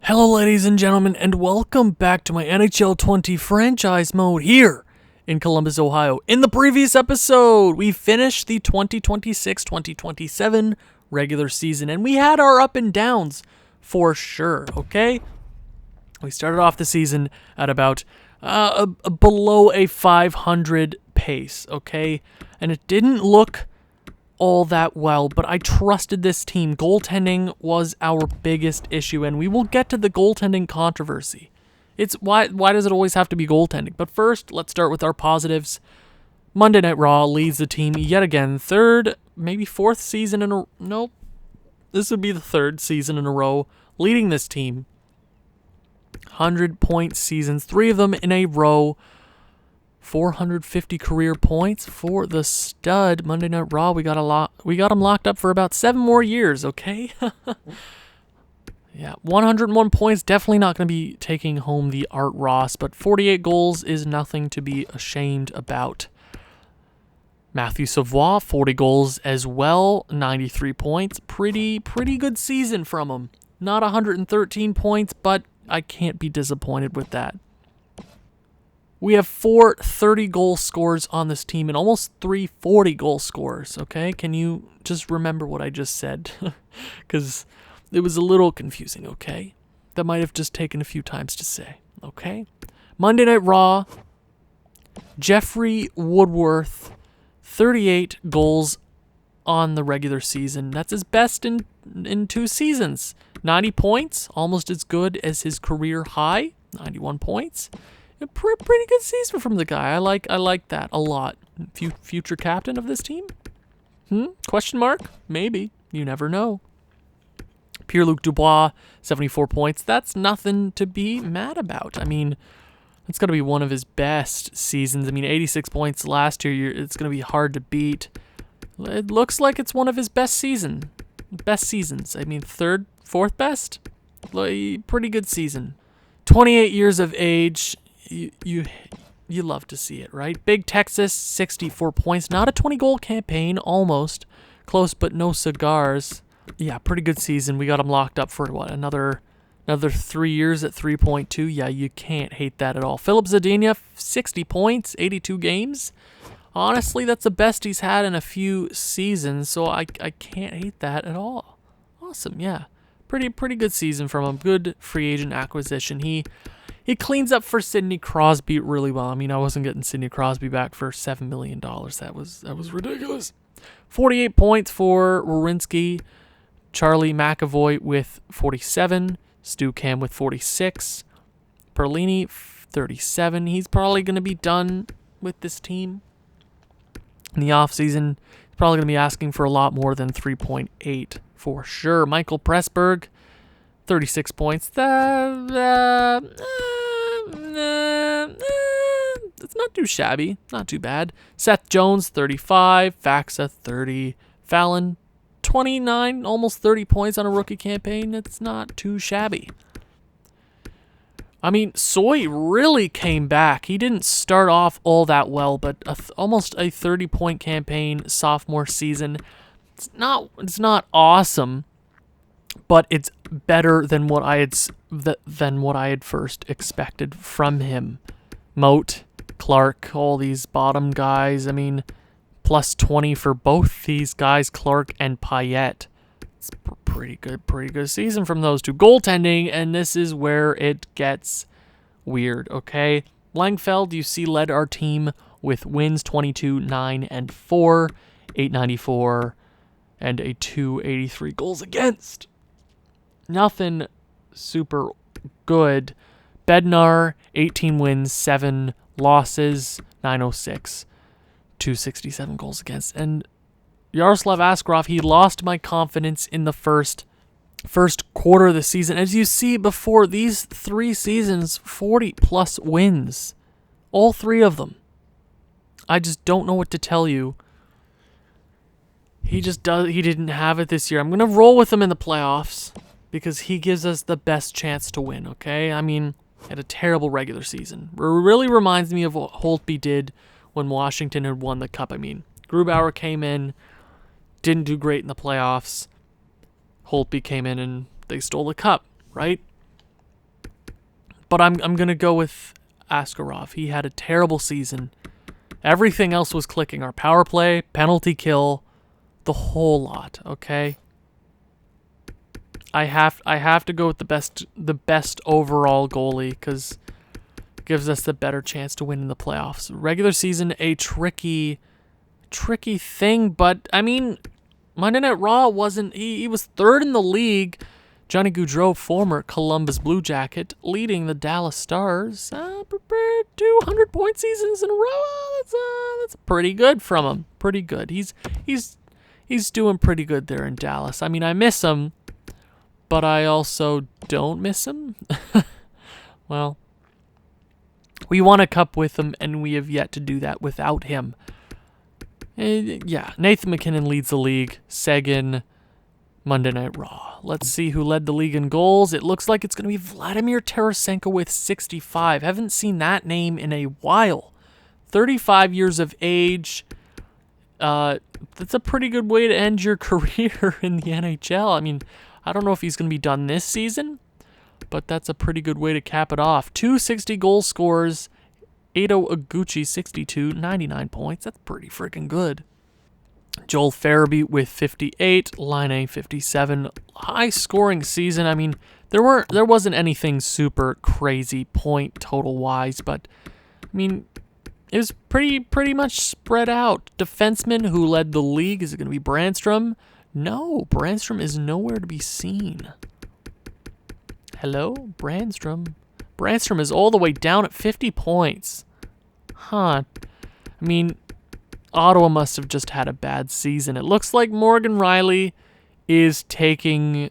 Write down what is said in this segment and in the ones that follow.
Hello ladies and gentlemen, and welcome back to my NHL 20 franchise mode here in Columbus, Ohio. In the previous episode, we finished the 2026-2027 regular season, and we had our up and downs for sure, okay? We started off the season at about below a 500 pace, okay? And it didn't look all that well, but I trusted this team. Goaltending was our biggest issue, and we will get to the goaltending controversy. It's why does it always have to be goaltending? But first, let's start with our positives. Monday Night Raw leads the team yet again, third, maybe fourth season in a nope. This would be the third season in a row leading this team. 100-point seasons, 3 of them in a row. 450 career points for the stud. Monday Night Raw, we got him locked up for about 7 more years, okay? Yeah, 101 points, definitely not going to be taking home the Art Ross, but 48 goals is nothing to be ashamed about. Matthew Savoie, 40 goals as well, 93 points. Pretty good season from him. Not 113 points, but I can't be disappointed with that. We have 4 30-goal scorers on this team and almost 3 40-goal scorers, okay? Can you just remember what I just said? Because it was a little confusing, okay? That might have just taken a few times to say, okay? Monday Night Raw, Jeffrey Woodworth, 38 goals on the regular season. That's his best in 2 seasons. 90 points, almost as good as his career high, 91 points. A pretty good season from the guy. I like that a lot. Future captain of this team? Question mark? Maybe. You never know. Pierre-Luc Dubois, 74 points. That's nothing to be mad about. I mean, it's going to be one of his best seasons. I mean, 86 points last year. It's going to be hard to beat. It looks like it's one of his best seasons. I mean, 3rd, 4th best? Pretty good season. 28 years of age. You love to see it, right? Big Texas, 64 points. Not a 20-goal campaign, almost. Close, but no cigars. Yeah, pretty good season. We got him locked up for, another 3 years at 3.2. Yeah, you can't hate that at all. Philip Zadina, 60 points, 82 games. Honestly, that's the best he's had in a few seasons, so I can't hate that at all. Awesome, yeah. Pretty good season from him. Good free agent acquisition. He cleans up for Sidney Crosby really well. I mean, I wasn't getting Sidney Crosby back for $7 million. That was ridiculous. 48 points for Werenski. Charlie McAvoy with 47. Stu Cam with 46. Perlini, 37. He's probably going to be done with this team in the offseason. He's probably going to be asking for a lot more than 3.8 for sure. Michael Pressberg, 36 points. It's not too shabby. Not too bad. Seth Jones, 35. Faxa, 30. Fallon, 29. Almost 30 points on a rookie campaign. It's not too shabby. I mean, Soy really came back. He didn't start off all that well, but almost a 30-point campaign sophomore season. It's not awesome, but it's better than what I had first expected from him. Moat, Clark, all these bottom guys. I mean, plus 20 for both these guys, Clark and Payette. It's pretty good season from those two. Goaltending, and this is where it gets weird, okay? Langfeld, you see, led our team with wins 22, 9, and 4, 894, and a 283 goals against. Nothing super good. Bednar, 18 wins, 7 losses, 906, 267 goals against. And Yaroslav Askarov, he lost my confidence in the first quarter of the season. As you see before, these 3 seasons, 40-plus wins. All 3 of them. I just don't know what to tell you. He didn't have it this year. I'm going to roll with him in the playoffs because he gives us the best chance to win, okay? I mean, had a terrible regular season. It really reminds me of what Holtby did when Washington had won the Cup. I mean, Grubauer came in, didn't do great in the playoffs. Holtby came in and they stole the Cup, right? But I'm going to go with Askarov. He had a terrible season. Everything else was clicking. Our power play, penalty kill, the whole lot, okay? I have to go with the best overall goalie because it gives us the better chance to win in the playoffs. Regular season, a tricky thing, but I mean, Monday Night Raw wasn't. He was third in the league. Johnny Gaudreau, former Columbus Blue Jacket, leading the Dallas Stars. 200-point seasons in a row. That's pretty good from him. Pretty good. He's doing pretty good there in Dallas. I mean, I miss him, but I also don't miss him. Well, we won a cup with him, and we have yet to do that without him. Yeah, Nathan MacKinnon leads the league. Seguin, Monday Night Raw. Let's see who led the league in goals. It looks like it's going to be Vladimir Tarasenko with 65. Haven't seen that name in a while. 35 years of age. That's a pretty good way to end your career in the NHL. I mean, I don't know if he's going to be done this season, but that's a pretty good way to cap it off. 260 goal scorers. Edo Iguchi, 62, 99 points. That's pretty freaking good. Joel Farabee with 58, Line 57. High scoring season. I mean, there wasn't anything super crazy point total wise, but I mean, it was pretty much spread out. Defenseman who led the league, is it going to be Brandstrom? No, Brandstrom is nowhere to be seen. Hello, Brandstrom. Brandstrom is all the way down at 50 points. Huh. I mean, Ottawa must have just had a bad season. It looks like Morgan Riley is taking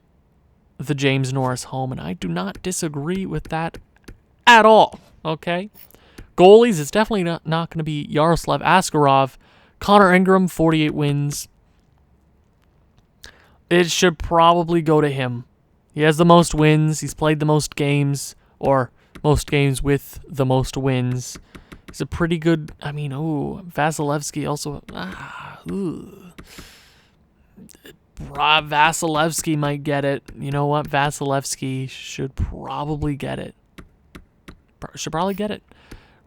the James Norris home, and I do not disagree with that at all, okay? Goalies, it's definitely not going to be Yaroslav Askarov. Connor Ingram, 48 wins. It should probably go to him. He has the most wins. He's played the most games, or most games with the most wins. He's a pretty good, I mean, Vasilevsky also, Vasilevsky might get it. You know what? Vasilevsky should probably get it.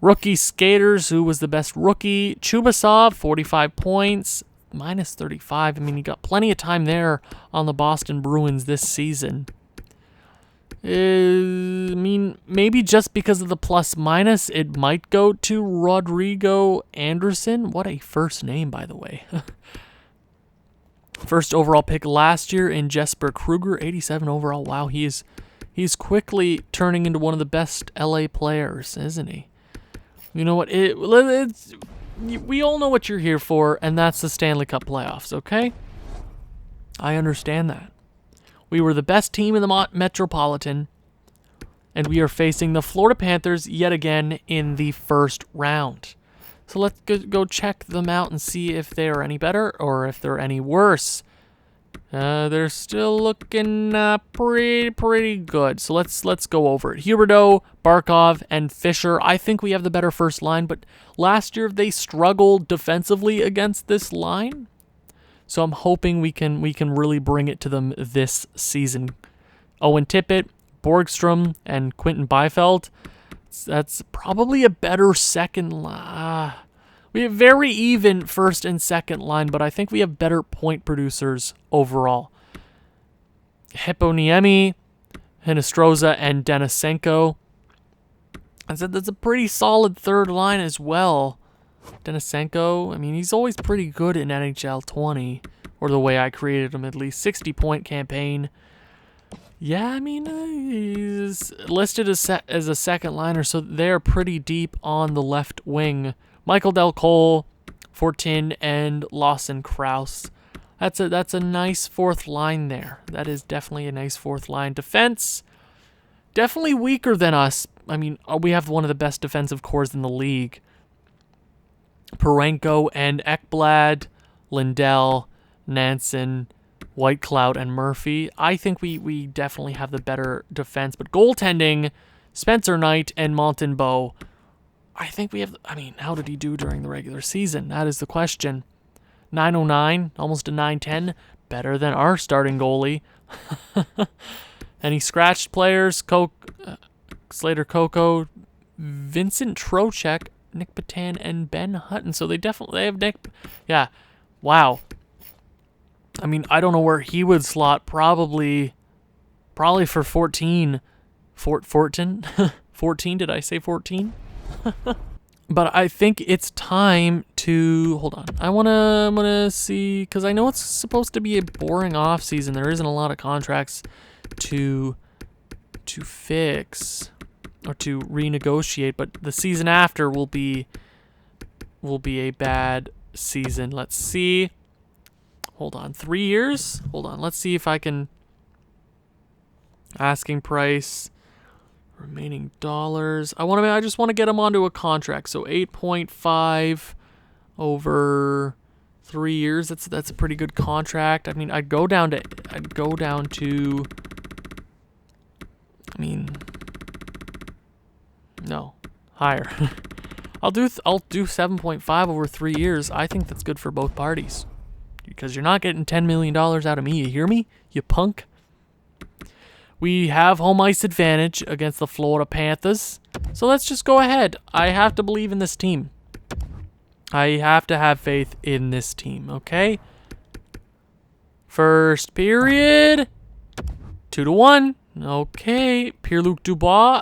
Rookie skaters, who was the best rookie? Chubasov, 45 points, minus 35. I mean, he got plenty of time there on the Boston Bruins this season. I mean, maybe just because of the plus minus, it might go to Rodrigo Anderson. What a first name, by the way. First overall pick last year in Jesper Kruger, 87 overall. Wow, he's quickly turning into one of the best LA players, isn't he? You know what? We all know what you're here for, and that's the Stanley Cup playoffs, okay? I understand that. We were the best team in the Metropolitan, and we are facing the Florida Panthers yet again in the first round. So let's go check them out and see if they are any better or if they're any worse. They're still looking pretty good. So let's go over it. Huberdeau, Barkov, and Fisher. I think we have the better first line, but last year they struggled defensively against this line. So I'm hoping we can really bring it to them this season. Owen Tippett, Borgstrom, and Quentin Byfield. That's probably a better second line. We have very even first and second line, but I think we have better point producers overall. Heponiemi, Hinostroza, and Denisenko. I said that's a pretty solid third line as well. Denisenko, I mean, he's always pretty good in NHL 20, or the way I created him at least. 60-point campaign. Yeah, I mean, he's listed as a second liner, so they're pretty deep on the left wing. Michael Del Cole, Fortin, and Lawson Krause. That's a nice fourth line there. That is definitely a nice fourth line. Defense, definitely weaker than us. I mean, we have one of the best defensive cores in the league. Parenko and Ekblad, Lindell, Nansen, Whitecloud, and Murphy. I think we definitely have the better defense. But goaltending, Spencer Knight and Montembeault, I think we have... I mean, how did he do during the regular season? That is the question. 909, almost a 910. Better than our starting goalie. Any scratched players? Slater Coco, Vincent Trocheck, Nick Patan, and Ben Hutton. So they have Nick. Yeah. Wow. I mean, I don't know where he would slot. Probably for 14. 14? 14? Did I say 14? But I think it's time to... Hold on. I'm gonna see... Because I know it's supposed to be a boring off season. There isn't a lot of contracts to fix or to renegotiate. But the season after will be a bad season. Let's see. Hold on. 3 years? Hold on. Let's see if I can... Asking price... Remaining dollars. I just want to get him onto a contract. So 8.5 over 3 years. That's a pretty good contract. I mean, I'd go down to no, higher. I'll do 7.5 over 3 years. I think that's good for both parties. Because you're not getting $10 million out of me. You hear me? You punk. We have home ice advantage against the Florida Panthers. So let's just go ahead. I have to believe in this team. I have to have faith in this team, okay? First period. 2-1. Okay. Pierre-Luc Dubois.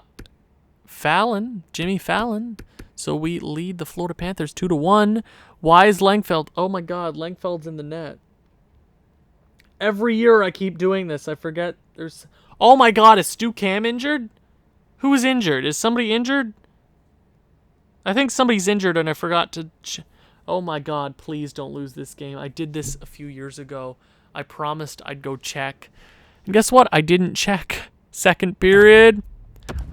Jimmy Fallon. So we lead the Florida Panthers 2-1. Wise Langfeld. Oh my God, Langfeld's in the net. Every year I keep doing this. I forget there's... Oh my God, is Stu Cam injured? Who is injured? Is somebody injured? I think somebody's injured and I forgot to... Oh my God, please don't lose this game. I did this a few years ago. I promised I'd go check. And guess what? I didn't check. Second period.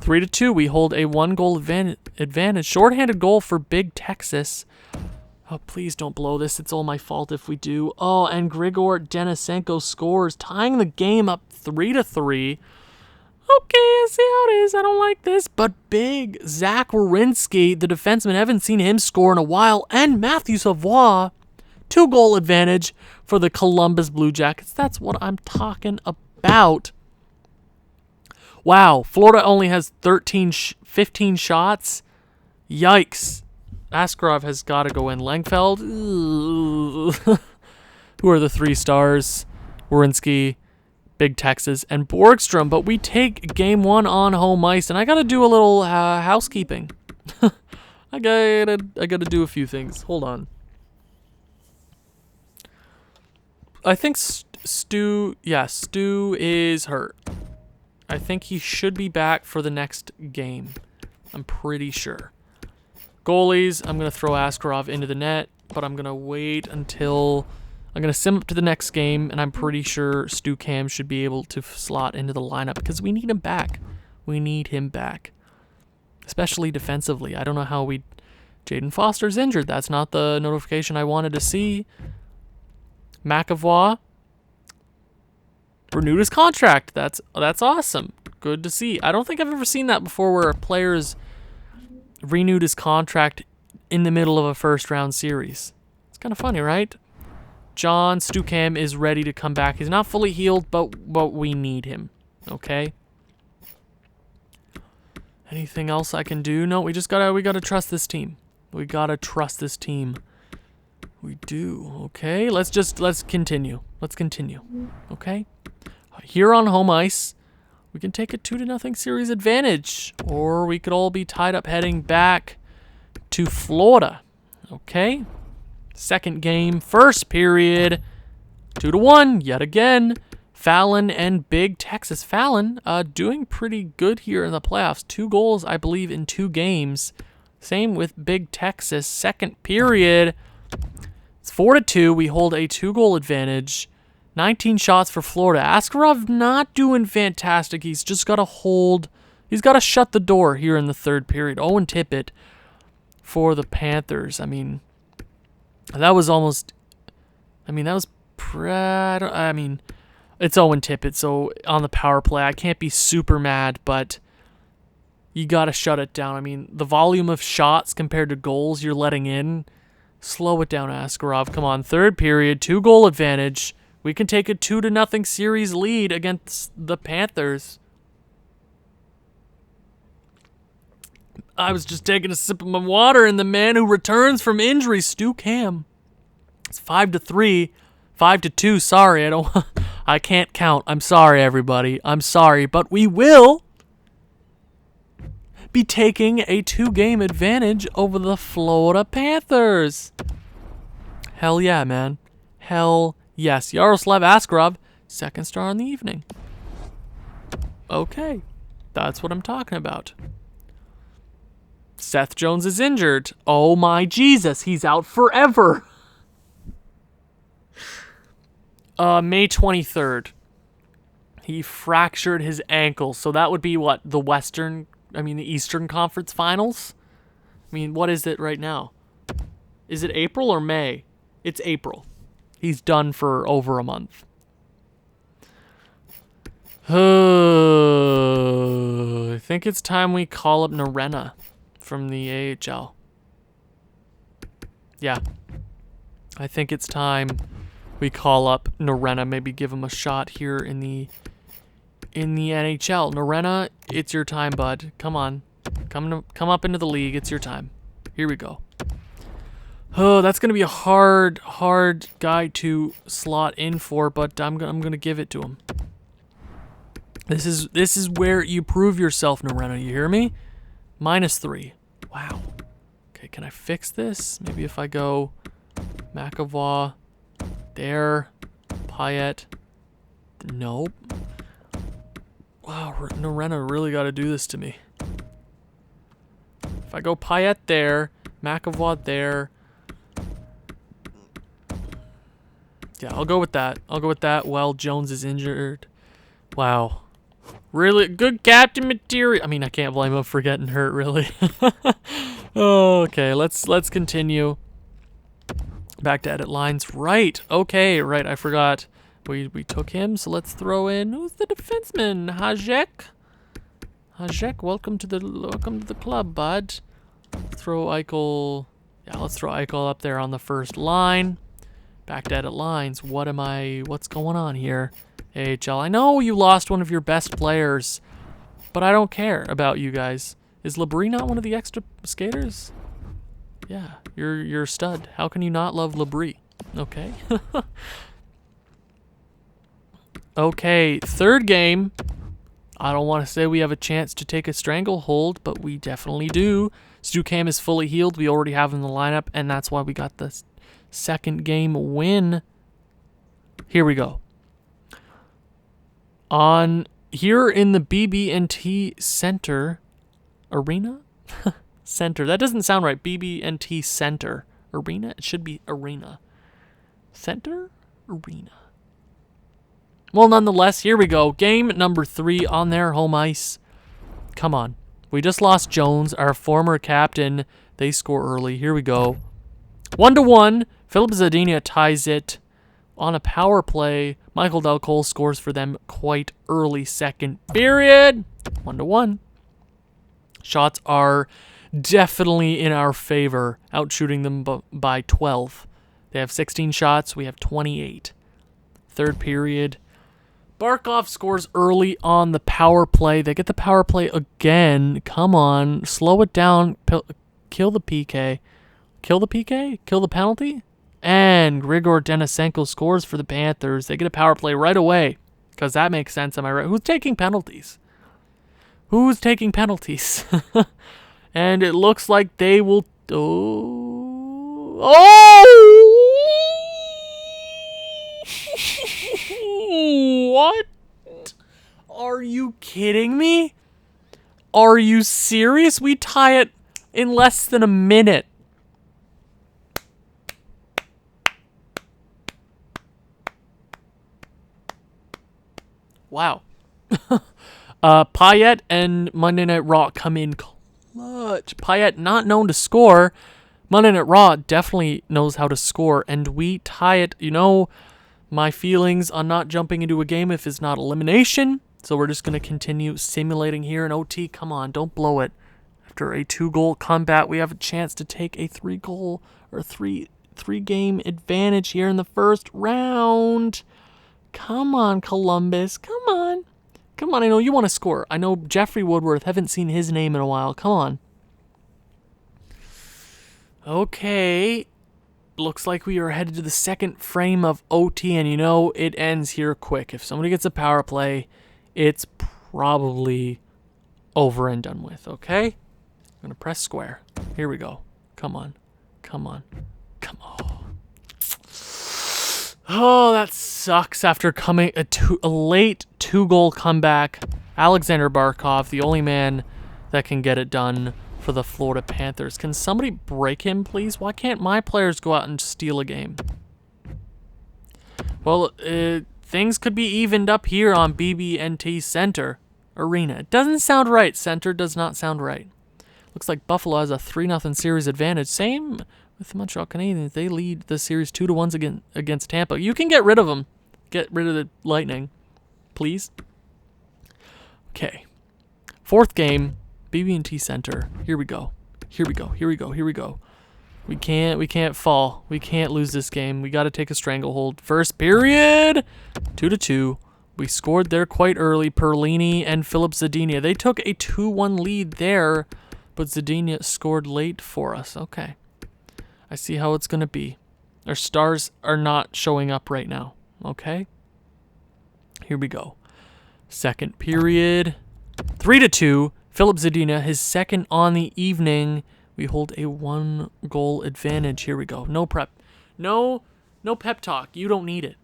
3-2. We hold a 1-goal advantage. Shorthanded goal for Big Texas. Oh, please don't blow this. It's all my fault if we do. Oh, and Grigor Denisenko scores, tying the game up 3-3. Okay, I see how it is. I don't like this. But big Zach Werenski, the defenseman, haven't seen him score in a while. And Matthew Savoie, 2-goal advantage for the Columbus Blue Jackets. That's what I'm talking about. Wow, Florida only has 15 shots. Yikes. Askarov has got to go in. Langfeld. Who are the 3 stars? Werenski, Big Texas, and Borgstrom. But we take game 1 on home ice, and I got to do a little housekeeping. I gotta do a few things. Hold on. I think Stu is hurt. I think he should be back for the next game. I'm pretty sure. Goalies, I'm going to throw Askarov into the net, but I'm going to wait until... I'm going to sim up to the next game, and I'm pretty sure Stu Cam should be able to slot into the lineup because we need him back. We need him back. Especially defensively. I don't know how we... Jaden Foster's injured. That's not the notification I wanted to see. McAvoy renewed his contract. That's awesome. Good to see. I don't think I've ever seen that before where a player's renewed his contract in the middle of a first-round series. It's kind of funny, right? John Stucam is ready to come back. He's not fully healed, but we need him. Okay? Anything else I can do? No, we gotta trust this team. We gotta trust this team. We do. Okay, let's continue. Let's continue. Okay? Here on home ice, we can take a 2-0 series advantage, or we could all be tied up heading back to Florida. Okay? Second game, first period, 2-1 yet again. Fallon and Big Texas. Fallon doing pretty good here in the playoffs. 2 goals, I believe, in 2 games. Same with Big Texas. Second period, it's 4-2. We hold a 2-goal advantage. 19 shots for Florida. Askarov not doing fantastic. He's just got to hold. He's got to shut the door here in the third period. Owen Tippett for the Panthers. I mean, that was almost... I mean, that was... it's Owen Tippett, so on the power play, I can't be super mad, but you got to shut it down. I mean, the volume of shots compared to goals you're letting in, slow it down, Askarov. Come on, third period, 2-goal advantage. We can take a 2-0 series lead against the Panthers. I was just taking a sip of my water, and the man who returns from injury, Stu Cam. It's 5-3, 5-2. Sorry, I can't count. I'm sorry, everybody. I'm sorry, but we will be taking a 2-game advantage over the Florida Panthers. Hell yeah, man. Hell yes. Yaroslav Askarov, second star in the evening. Okay, that's what I'm talking about. Seth Jones is injured. Oh my Jesus, he's out forever. May 23rd. He fractured his ankle, so that would be what? The Eastern Conference Finals? I mean, what is it right now? Is it April or May? It's April. He's done for over a month. I think it's time we call up Narena from the AHL. Yeah. I think it's time we call up Narena, maybe give him a shot here in the NHL. Narena, it's your time, bud. Come on. Come up into the league. It's your time. Here we go. Oh, that's going to be a hard guy to slot in for, but I'm going to give it to him. This is where you prove yourself, Narena. You hear me? -3. Wow. Okay, can I fix this? Maybe if I go McAvoy there, Payet. Nope. Wow, Narena really got to do this to me. If I go Payet there, McAvoy there. Yeah, I'll go with that. While Jones is injured. Wow. Really good captain material. I mean, I can't blame him for getting hurt, really. Okay, let's continue. Back to edit lines. Right. Okay, right. I forgot. We took him, so let's throw in, who's the defenseman? Hajek. Welcome to the club, bud. Throw Eichel. Yeah, let's throw Eichel up there on the first line. Back to edit lines. What's going on here? AHL. I know you lost one of your best players, but I don't care about you guys. Is Labrie not one of the extra skaters? Yeah, you're a stud. How can you not love Labrie? Okay. Okay, third game. I don't want to say we have a chance to take a stranglehold, but we definitely do. Stu Cam is fully healed. We already have him in the lineup, and that's why we got the second game win. Here we go. On here in the BB&T Center Arena? Center. That doesn't sound right. BB&T Center Arena? It should be Arena. Center? Arena. Well, nonetheless, here we go. Game number 3 on their home ice. Come on. We just lost Jones, our former captain. They score early. Here we go. 1-1. Philip Zadina ties it on a power play. Michael Del Cole scores for them quite early second period. 1-1. Shots are definitely in our favor, outshooting them by 12. They have 16 shots. We have 28. Third period. Barkov scores early on the power play. They get the power play again. Come on. Slow it down. Kill the PK. Kill the PK? Kill the penalty? And Grigor Denisenko scores for the Panthers. They get a power play right away. Because that makes sense, am I right? Who's taking penalties? Who's taking penalties? And it looks like they will... What? Are you kidding me? Are you serious? We tie it in less than a minute. Wow. Payet and Monday Night Raw come in clutch. Payet, not known to score. Monday Night Raw definitely knows how to score. And we tie it. You know my feelings on not jumping into a game if it's not elimination. So we're just going to continue simulating here in OT. Come on, don't blow it. After a 2-goal comeback, we have a chance to take a 3-goal or three-game advantage here in the first round. Come on, Columbus. Come on. Come on, I know you want to score. I know Jeffrey Woodworth. Haven't seen his name in a while. Come on. Okay. Looks like we are headed to the second frame of OT, and it ends here quick. If somebody gets a power play, it's probably over and done with, okay? I'm going to press square. Here we go. Come on. Oh, that sucks after coming a late 2-goal comeback. Alexander Barkov, the only man that can get it done for the Florida Panthers. Can somebody break him, please? Why can't my players go out and steal a game? Well, things could be evened up here on BB&T Center Arena. It doesn't sound right. Center does not sound right. Looks like Buffalo has a 3-0 series advantage. Same with the Montreal Canadiens. They lead the series 2-1 against Tampa. You can get rid of them. Get rid of the Lightning, please. Okay. Fourth game, BB&T Center. Here we go. We can't fall. We can't lose this game. We got to take a stranglehold. First period, 2-2. We scored there quite early. Perlini and Philip Zadina. They took a 2-1 lead there, but Zadina scored late for us. Okay. I see how it's going to be. Our stars are not showing up right now. Okay? Here we go. Second period, 3-2. Philip Zadina, his second on the evening. We hold a 1-goal advantage. Here we go. No prep. No pep talk. You don't need it.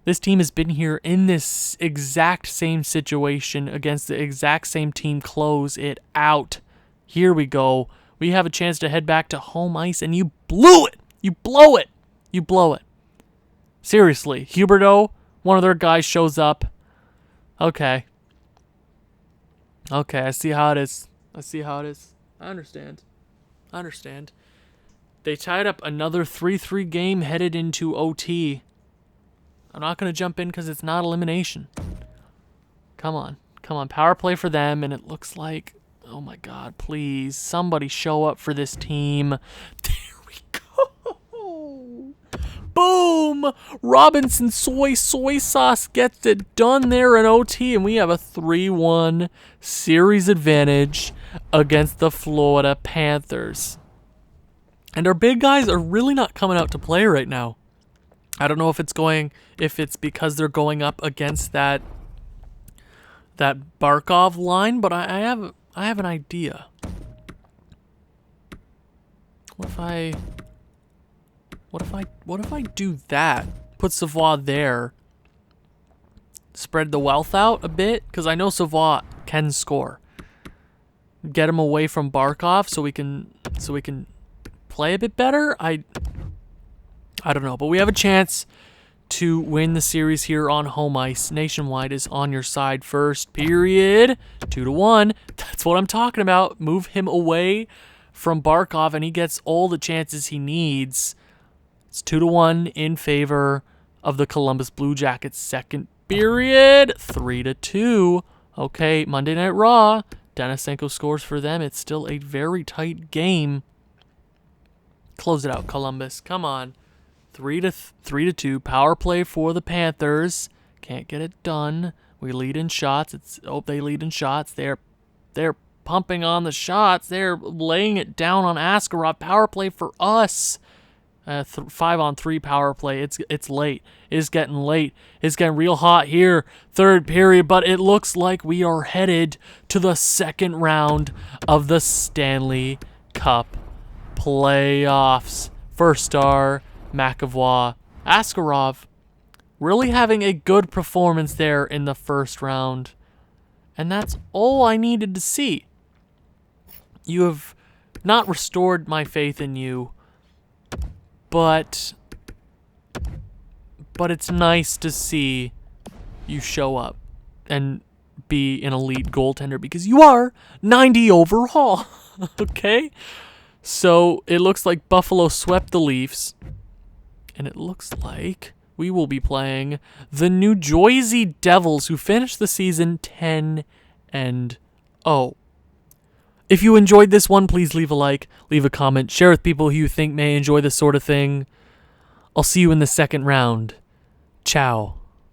This team has been here in this exact same situation against the exact same team. Close it out. Here we go. We have a chance to head back to home ice, and you blew it. You blow it. Seriously. Huberdeau, one of their guys shows up. Okay, I see how it is. I understand. They tied up another 3-3 game headed into OT. I'm not going to jump in because it's not elimination. Come on. Power play for them, and it looks like, oh my God, please, somebody show up for this team. There we go. Boom! Robinson soy sauce gets it done there in OT, and we have a 3-1 series advantage against the Florida Panthers. And our big guys are really not coming out to play right now. I don't know if it's because they're going up against that Barkov line, but I have an idea. What if I do that? Put Savoie there. Spread the wealth out a bit, because I know Savoie can score. Get him away from Barkov so we can play a bit better. I don't know, but we have a chance to win the series here on home ice. Nationwide is on your side. First period, 2-1. That's what I'm talking about. Move him away from Barkov, and he gets all the chances he needs. It's 2-1 in favor of the Columbus Blue Jackets. Second period, 3-2. Okay, Monday Night Raw. Denisenko scores for them. It's still a very tight game. Close it out, Columbus. Come on. 3-2. Power play for the Panthers. Can't get it done. We lead in shots. They lead in shots. They're pumping on the shots. They're laying it down on Askarov. Power play for us. 5-on-3 power play. It's late. It's getting late. It's getting real hot here. Third period, but it looks like we are headed to the second round of the Stanley Cup playoffs. First star, McAvoy. Askarov really having a good performance there in the first round. And that's all I needed to see. You have not restored my faith in you, but it's nice to see you show up and be an elite goaltender, because you are 90 overall. Okay? So it looks like Buffalo swept the Leafs, and it looks like we will be playing the New Jersey Devils, who finished the season 10-0. If you enjoyed this one, please leave a like, leave a comment, share with people who you think may enjoy this sort of thing. I'll see you in the second round. Ciao.